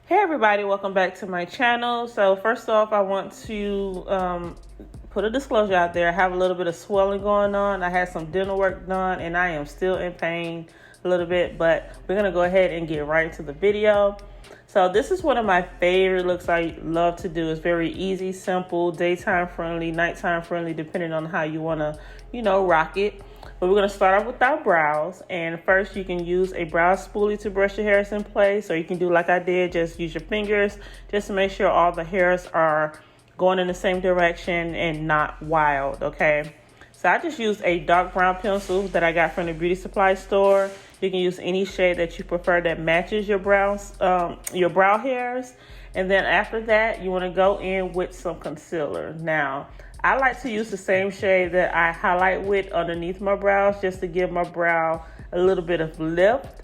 Hey everybody, welcome back to my channel. So first off, I want to put a disclosure out there. I have a little bit of swelling going on. I had some dental work done and I am still in pain a little bit, but we're gonna go ahead and get right into the video. So this is one of my favorite looks I love to do. It's very easy, simple, daytime friendly, nighttime friendly, depending on how you wanna, rock it. But we're going to start off with our brows, and first you can use a brow spoolie to brush your hairs in place, or you can do like I did, just use your fingers just to make sure all the hairs are going in the same direction and not wild, okay? So I just used a dark brown pencil that I got from the beauty supply store. You can use any shade that you prefer that matches your brows, your brow hairs. And then after that, you want to go in with some concealer. Now, I like to use the same shade that I highlight with underneath my brows just to give my brow a little bit of lift,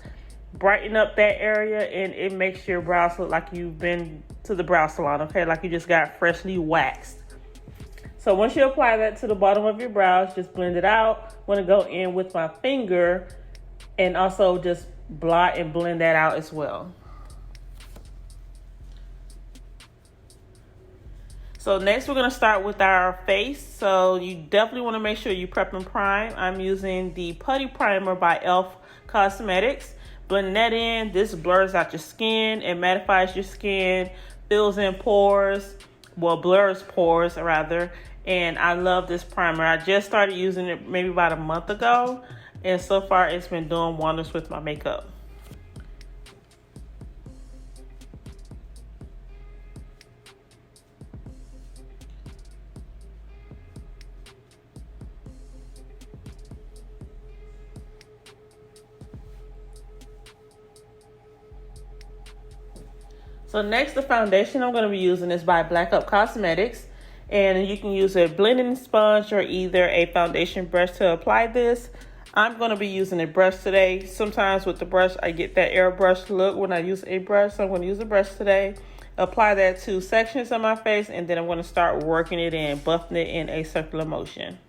brighten up that area, and it makes your brows look like you've been to the brow salon, okay? Like you just got freshly waxed. So once you apply that to the bottom of your brows, just blend it out. I'm going to go in with my finger and also just blot and blend that out as well. So next we're going to start with our face. So you definitely want to make sure you prep and prime. I'm using the Putty Primer by e.l.f. Cosmetics. Blend that in. This blurs out your skin. It mattifies your skin, fills in pores, well, blurs pores rather. And I love this primer. I just started using it maybe about a month ago. And so far it's been doing wonders with my makeup. So next, the foundation I'm going to be using is by Blackup Cosmetics. And you can use a blending sponge or either a foundation brush to apply this. I'm going to be using a brush today. Sometimes with the brush, I get that airbrush look when I use a brush. So I'm going to use a brush today. Apply that to sections of my face, and then I'm going to start working it in, buffing it in a circular motion.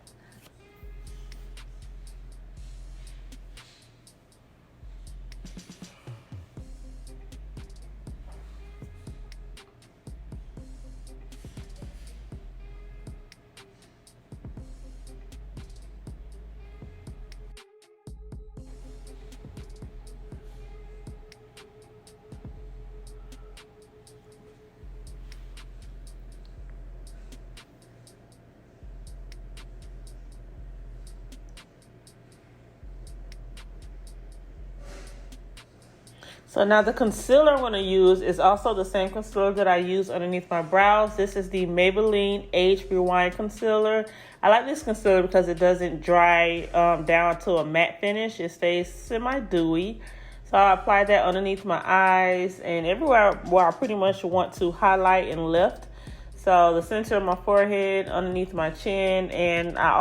So now the concealer I'm going to use is also the same concealer that I use underneath my brows. This is the Maybelline Age Rewind Concealer. I like this concealer because it doesn't dry down to a matte finish. It stays semi-dewy. So I apply that underneath my eyes and everywhere where I pretty much want to highlight and lift. So the center of my forehead, underneath my chin, and I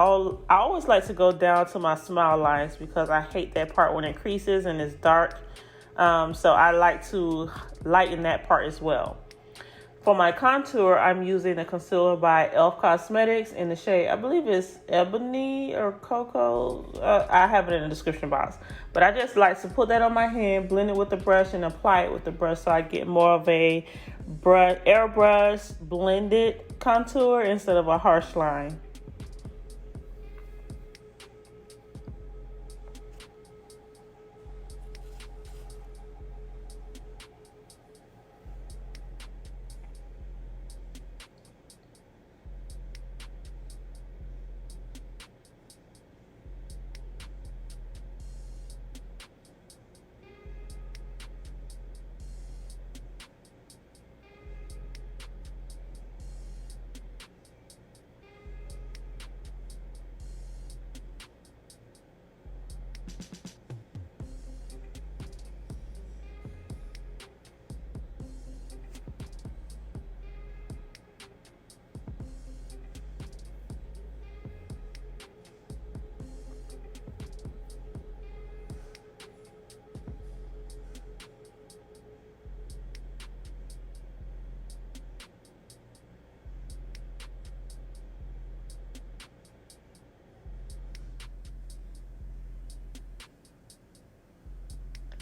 always like to go down to my smile lines because I hate that part when it creases and it's dark. So I like to lighten that part as well. For my contour, I'm using a concealer by e.l.f. Cosmetics in the shade, I believe it's Ebony or Cocoa. I have it in the description box. But I just like to put that on my hand, blend it with the brush, and apply it with the brush so I get more of a airbrush blended contour instead of a harsh line.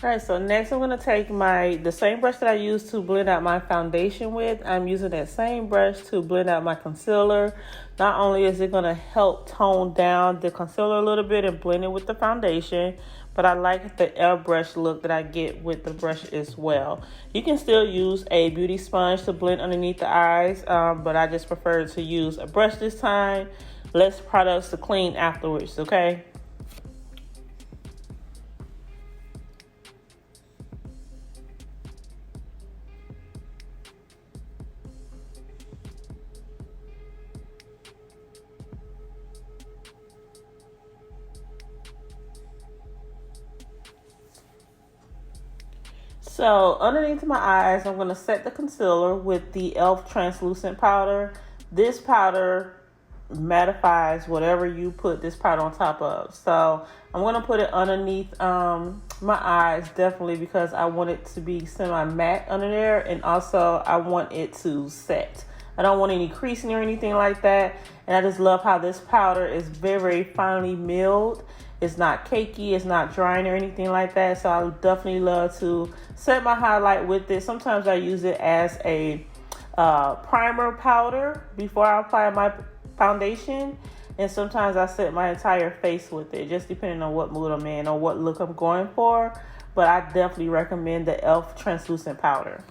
All right, so next I'm going to take the same brush that I used to blend out my foundation with. I'm using that same brush to blend out my concealer. Not only is it going to help tone down the concealer a little bit and blend it with the foundation, but I like the airbrush look that I get with the brush as well. You can still use a beauty sponge to blend underneath the eyes, but I just prefer to use a brush this time. Less products to clean afterwards, okay? So underneath my eyes, I'm going to set the concealer with the e.l.f. translucent powder. This powder mattifies whatever you put this powder on top of. So I'm going to put it underneath my eyes, definitely, because I want it to be semi-matte under there, and also I want it to set. I don't want any creasing or anything like that, and I just love how this powder is very, very finely milled. It's not cakey, it's not drying or anything like that, so I definitely love to set my highlight with it. Sometimes I use it as a primer powder before I apply my foundation, and sometimes I set my entire face with it, just depending on what mood I'm in or what look I'm going for. But I definitely recommend the e.l.f. translucent powder.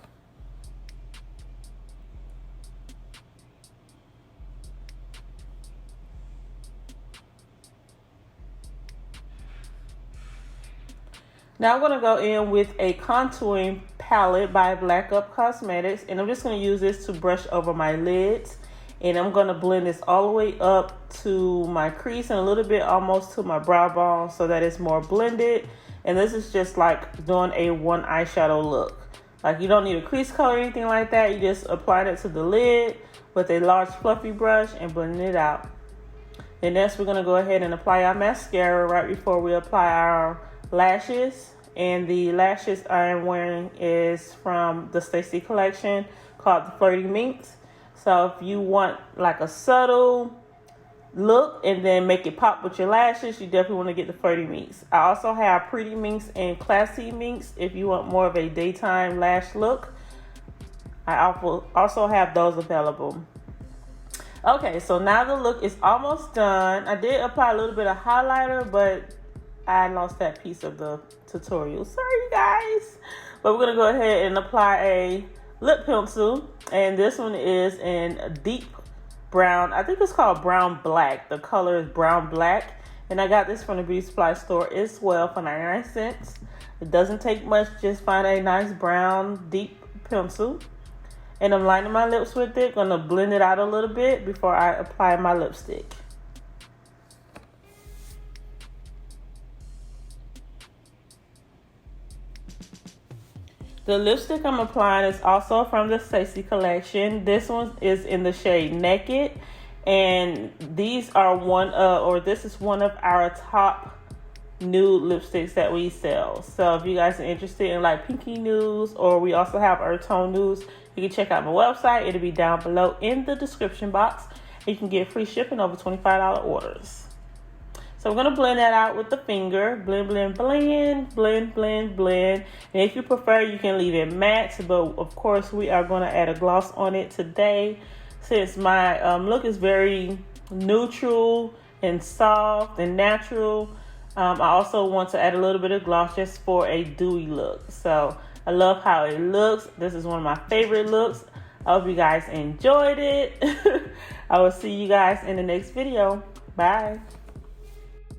Now I'm going to go in with a contouring palette by Blackup Cosmetics, and I'm just going to use this to brush over my lids, and I'm going to blend this all the way up to my crease and a little bit almost to my brow bone so that it's more blended. And this is just like doing a one eyeshadow look. Like, you don't need a crease color or anything like that. You just apply it to the lid with a large fluffy brush and blend it out. And next we're going to go ahead and apply our mascara right before we apply our lashes. And the lashes I'm wearing is from the Stacye Collection called the Flirty Minks. So if you want like a subtle look and then make it pop with your lashes, you definitely want to get the Flirty Minks. I also have Pretty Minks and Classy Minks if you want more of a daytime lash look. I also have those available. Okay, so now the look is almost done. I did apply a little bit of highlighter, but I lost that piece of the tutorial. Sorry, you guys. But we're going to go ahead and apply a lip pencil. And this one is in a deep brown. I think it's called brown black. The color is brown black. And I got this from the beauty supply store as well for 99 cents. It doesn't take much. Just find a nice brown deep pencil. And I'm lining my lips with it. Going to blend it out a little bit before I apply my lipstick. The lipstick I'm applying is also from the Stacye Collection. This one is in the shade Naked. And these are this is one of our top nude lipsticks that we sell. So if you guys are interested in like pinky nudes, or we also have earth tone nudes, you can check out my website. It'll be down below in the description box. You can get free shipping over $25 orders. So we're going to blend that out with the finger. Blend, blend, blend, blend, blend, blend. And if you prefer, you can leave it matte. But of course, we are going to add a gloss on it today. Since my look is very neutral and soft and natural, I also want to add a little bit of gloss just for a dewy look. So I love how it looks. This is one of my favorite looks. I hope you guys enjoyed it. I will see you guys in the next video. Bye.